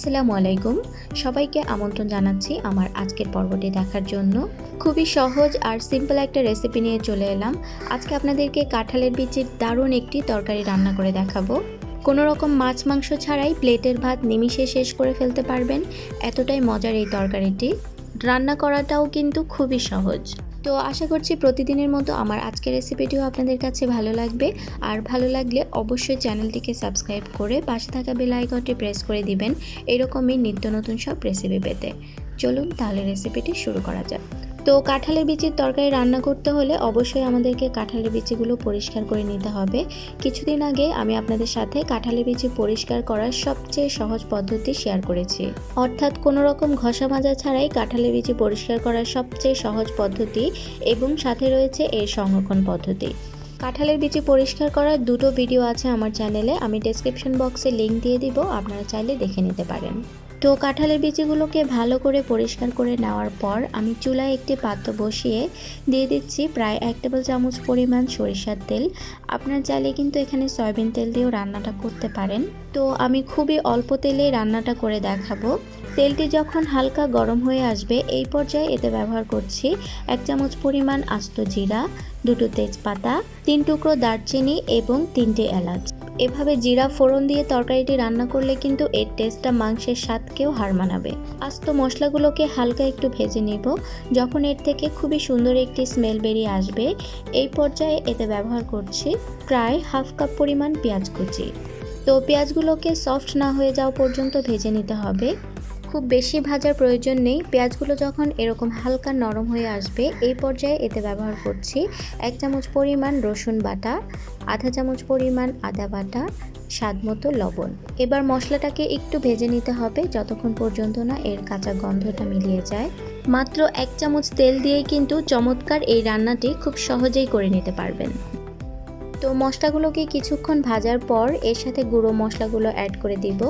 আসসালামু আলাইকুম সবাইকে আমন্ত্রণ জানাচ্ছি আমার আজকের পর্বটি দেখার জন্য। খুবই সহজ আর সিম্পল একটা রেসিপি নিয়ে চলে এলাম। আজকে আপনাদেরকে কাঁঠালের বিচির দারুণ একটি তরকারি রান্না করে দেখাবো। কোনো রকম মাছ মাংস ছাড়াই প্লেটের ভাত নিমিষে শেষ করে ফেলতে পারবেন, এতটাই মজার এই তরকারিটি। রান্না করাটাও কিন্তু খুবই সহজ। তো আশা করছি প্রতিদিনের মতো আমার আজকের রেসিপিটিও আপনাদের কাছে ভালো লাগবে। আর ভালো লাগলে অবশ্যই চ্যানেলটিকে সাবস্ক্রাইব করে পাশে থাকা বেল আইকনটি প্রেস করে দিবেন এরকমই নিত্য নতুন সব রেসিপি পেতে। চলুন তাহলে রেসিপিটি শুরু করা যাক। তো কাঁঠালের বিচির তরকারি রান্না করতে হলে অবশ্যই আমাদেরকে কাঁঠালের বিচিগুলো পরিষ্কার করে নিতে হবে। কিছুদিন আগে আমি আপনাদের সাথে কাঁঠালের বিচি পরিষ্কার করার সবচেয়ে সহজ পদ্ধতি শেয়ার করেছি, অর্থাৎ কোনো রকম ঘষা মাজা ছাড়াই কাঁঠালের বিচি পরিষ্কার করার সবচেয়ে সহজ পদ্ধতি এবং সাথে রয়েছে এর সংরক্ষণ পদ্ধতি। কাঁঠালের বিচি পরিষ্কার করার দুটো ভিডিও আছে আমার চ্যানেলে, আমি ডেসক্রিপশন বক্সে লিংক দিয়ে দিব, আপনারা চাইলে দেখে নিতে পারেন। তো কাঁঠালের বিচিগুলোকে ভালো করে পরিষ্কার করে নেওয়ার পর আমি চুলায় একটি পাত্র বসিয়ে দিয়ে দিচ্ছি প্রায় 1 টেবিল চামচ পরিমাণ সরিষার তেল। আপনারা চাইলে কিন্তু এখানে সয়াবিন তেল দিয়েও রান্নাটা করতে পারেন। তো আমি খুবই অল্প তেলেই রান্নাটা করে দেখাবো। তেলটি যখন হালকা গরম হয়ে আসবে এই পর্যায়ে এতে ব্যবহার করছি 1 চামচ পরিমাণ আস্ত জিরা, 2টো তেজপাতা, 3 টুকরো দারচিনি এবং 3টে এলাচ। এভাবে জিরা ফোড়ন দিয়ে তরকারিটি রান্না করলে কিন্তু এর টেস্টটা মাংসের স্বাদকেও হার মানাবে। আস্ত মশলাগুলোকে হালকা একটু ভেজে নিব। যখন এর থেকে খুবই সুন্দর একটি স্মেল বেরিয়ে আসবে এই পর্যায়ে এতে ব্যবহার করছি প্রায় 1/2 কাপ পরিমাণ পেঁয়াজ কুচি। তো পেঁয়াজগুলোকে সফট না হয়ে যাওয়া পর্যন্ত ভেজে নিতে হবে, খুব বেশি ভাজার প্রয়োজন নেই। পেঁয়াজগুলো যখন এরকম হালকা নরম হয়ে আসবে এই পর্যায়ে এতে ব্যবহার করছি 1 চামচ পরিমাণ রসুন বাটা, 1/2 চামচ পরিমাণ আদা বাটা, স্বাদমতো লবণ। এবার মশলাটাকে একটু ভেজে নিতে হবে যতক্ষণ পর্যন্ত না এর কাঁচা গন্ধটা মিলিয়ে যায়। মাত্র 1 চামচ তেল দিয়েই কিন্তু চমৎকার এই রান্নাটি খুব সহজেই করে নিতে পারবেন। তো মশলাগুলোকে কিছুক্ষণ ভাজার পর এর সাথে গুঁড়ো মশলাগুলো অ্যাড করে দিব।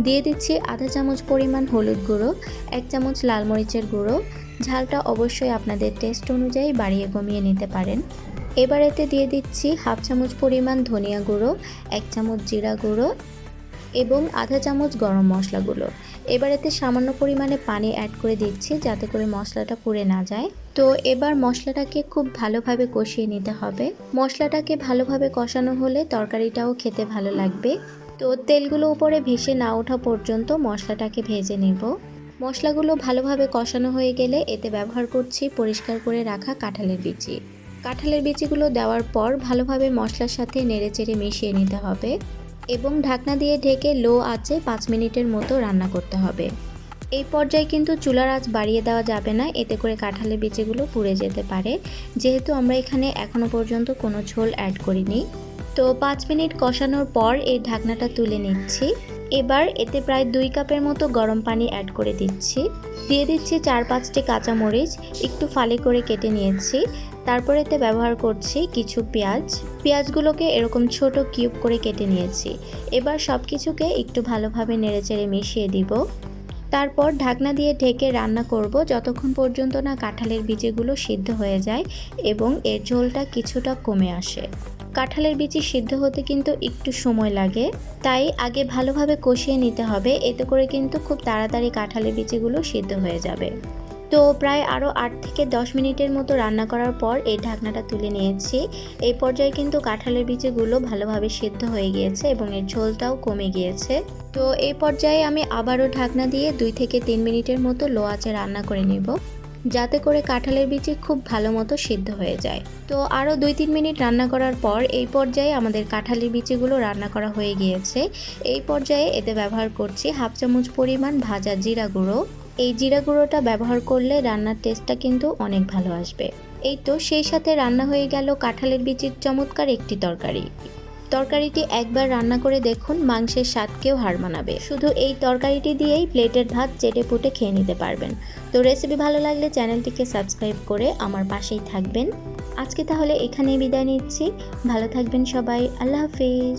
দিয়ে দিচ্ছি 1/2 চামচ পরিমাণ হলুদ গুঁড়ো, 1 চামচ লাল মরিচের গুঁড়ো। ঝালটা অবশ্যই আপনাদের টেস্ট অনুযায়ী বাড়িয়ে কমিয়ে নিতে পারেন। এবার এতে দিয়ে দিচ্ছি 1/2 চামচ পরিমাণ ধনিয়া গুঁড়ো, 1 চামচ জিরা গুঁড়ো এবং 1/2 চামচ গরম মশলা গুঁড়ো। এবার এতে সামান্য পরিমাণে পানি অ্যাড করে দিচ্ছি যাতে করে মশলাটা পুড়ে না যায়। তো এবার মশলাটাকে খুব ভালোভাবে কষিয়ে নিতে হবে। মশলাটাকে ভালোভাবে কষানো হলে তরকারিটাও খেতে ভালো লাগবে। তো তেলগুলো উপরে ভেসে না ওঠা পর্যন্ত মশলাটাকে ভেজে নেব। মশলাগুলো ভালোভাবে কষানো হয়ে গেলে এতে ব্যবহার করছি পরিষ্কার করে রাখা কাঁঠালের বিচি। কাঁঠালের বিচিগুলো দেওয়ার পর ভালোভাবে মশলার সাথে নেড়েচেড়ে মিশিয়ে নিতে হবে এবং ঢাকনা দিয়ে ঢেকে লো আঁচে 5 মিনিটের মতো রান্না করতে হবে। এই পর্যায়ে কিন্তু চুলার আঁচ বাড়িয়ে দেওয়া যাবে না, এতে করে কাঁঠালের বিচিগুলো পুড়ে যেতে পারে, যেহেতু আমরা এখানে এখনো পর্যন্ত কোনো ঝোল অ্যাড করিনি। তো 5 মিনিট কষানোর পর এই ঢাকনাটা তুলে নিচ্ছি। এবার এতে প্রায় 2 কাপের মতো গরম পানি অ্যাড করে দিচ্ছি। দিয়ে দিচ্ছি 4-5টি কাঁচামরিচ একটু ফালি করে কেটে নিয়েছি। তারপর এতে ব্যবহার করছি কিছু পেঁয়াজগুলোকে এরকম ছোট কিউব করে কেটে নিয়েছি। এবার সব কিছুকে একটু ভালোভাবে নেড়েচেড়ে মিশিয়ে দিব। তারপর ঢাকনা দিয়ে ঢেকে রান্না করব যতক্ষণ পর্যন্ত না কাঁঠালের বিচিগুলো সিদ্ধ হয়ে যায় এবং এর ঝোলটা কিছুটা কমে আসে। কাঁঠালের বিচি সিদ্ধ হতে কিন্তু একটু সময় লাগে, তাই আগে ভালোভাবে কষিয়ে নিতে হবে, এতে করে কিন্তু খুব তাড়াতাড়ি কাঁঠালের বিচিগুলো সিদ্ধ হয়ে যাবে। তো প্রায় আরও 8 থেকে 10 মিনিটের মতো রান্না করার পর এই ঢাকনাটা তুলে নিয়েছি। এই পর্যায়ে কিন্তু কাঁঠালের বিচিগুলো ভালোভাবে সিদ্ধ হয়ে গিয়েছে এবং এর ঝোলটাও কমে গিয়েছে। তো এই পর্যায়ে আমি আবারও ঢাকনা দিয়ে 2 থেকে 3 মিনিটের মতো লো আঁচে রান্না করে নেব, যাতে করে কাঁঠালের বিচি খুব ভালো মতো সিদ্ধ হয়ে যায়। তো আরও 2-3 মিনিট রান্না করার পর এই পর্যায়ে আমাদের কাঁঠালের বিচিগুলো রান্না করা হয়ে গিয়েছে। এই পর্যায়ে এতে ব্যবহার করছি 1/2 চামচ পরিমাণ ভাজা জিরা গুঁড়ো। এই জিরা গুঁড়োটা ব্যবহার করলে রান্নার টেস্টটা কিন্তু অনেক ভালো আসবে। এই তো সেই সাথে রান্না হয়ে গেল কাঁঠালের বিচির চমৎকার একটি তরকারি। তরকারিটি একবার রান্না করে দেখুন, মাংসের স্বাদকেও হার মানাবে। শুধু এই তরকারিটি দিয়েই প্লেটের ভাত চেটে পুটে খেয়ে নিতে পারবেন। তো রেসিপি ভালো লাগলে চ্যানেলটিকে সাবস্ক্রাইব করে আমার পাশেই থাকবেন। আজকে তাহলে এখানেই বিদায় নিচ্ছি। ভালো থাকবেন সবাই। আল্লাহ হাফিজ।